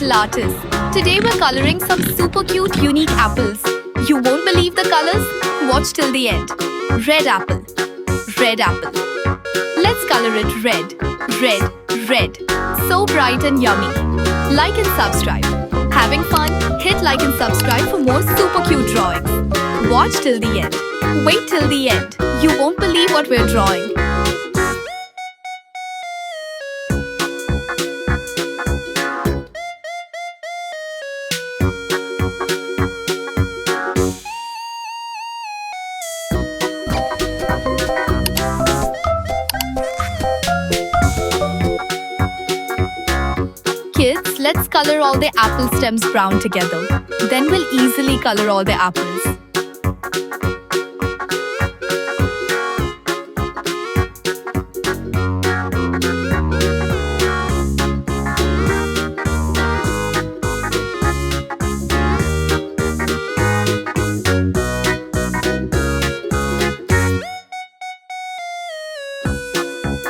little artists. Today we're coloring some super cute, unique apples. You won't believe the colors? Watch till the end. Red apple. Red apple. Let's color it red. Red. Red. So bright and yummy. Like and subscribe. Having fun? Hit like and subscribe for more super cute drawings. Watch till the end. Wait till the end. You won't believe what we're drawing. Kids, let's color all the apple stems brown together. Then we'll easily color all the apples.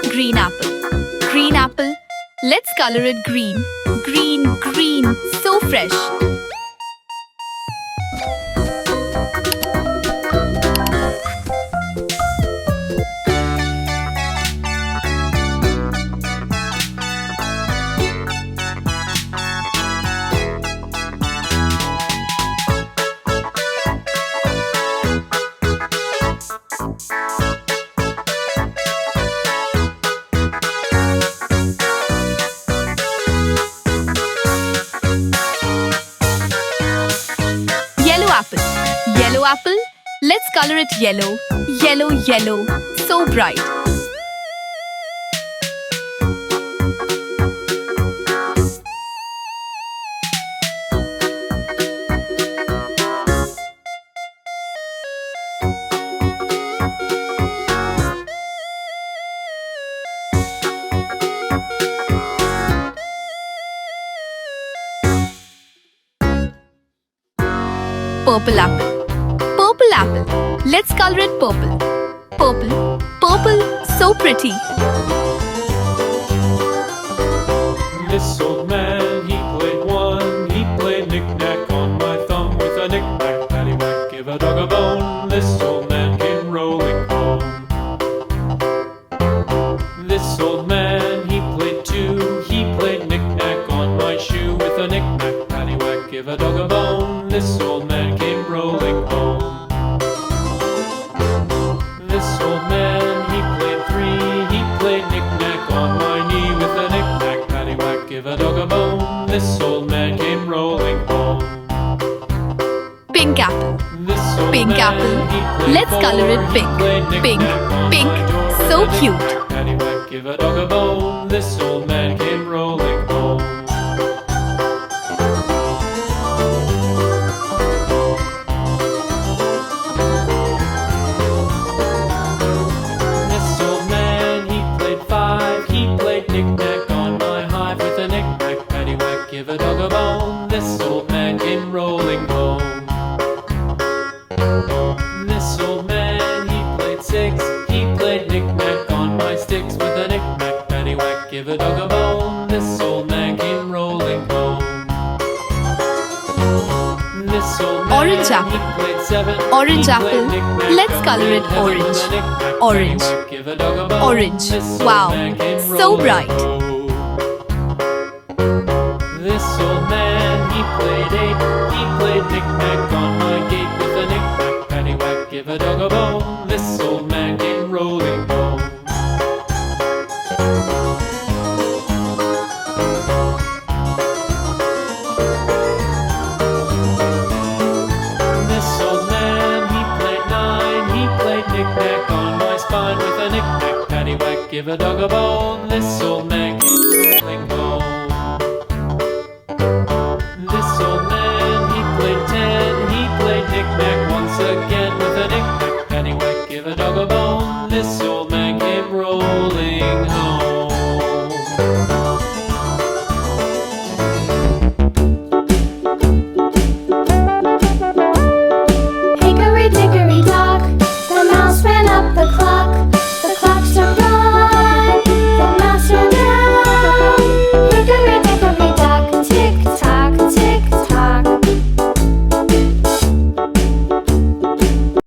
Green apple. Green apple. Let's color it green. Green, green, so fresh. Yellow apple. Let's color it yellow. Yellow, yellow. So bright. Purple apple. Purple apple. Let's color it purple. Purple. Purple. So pretty. This old man, he played one. He played knick-knack on my thumb with a knick-knack, paddywhack, give a dog a bone. This old man came rolling home. This old man, he played two. He played knick-knack on my shoe with a knick-knack, paddywhack, give a dog a bone. This old man came rolling home. This old man, he played three. He played knick-knack on my knee with a knick-knack, paddywhack, give a dog a bone. This old man came rolling home. Pink apple. This old Pink man, apple. he played Let's color it four. pink. He played Pink. knick-knack on Pink. my door So with a cute. knick-knack, paddywhack, give a dog a bone. This old man came rolling home. Knick-knack on my hive with a knick-knack, paddywhack, give a dog a bone. This old man came rolling home. This old man, he played six. He played knick-knack on my sticks with a knick-knack, paddywhack, give a dog a bone. This old man came rolling home. This old man, Orange apple. he played seven. Orange He apple. played knick-knack Let's on color my it heaven with orange. a knick-knack, Orange. paddywhack, give a dog a bone. Orange. This old Wow. man came So rolling bright. home. This old man, he played eight. He played knick-knack on my gate with a knick-knack, paddywhack, give a dog a bone. This old man came rolling home. This old man, he played nine. He played knick-knack on my spine with a knick-knack, paddywhack, give a dog a bone.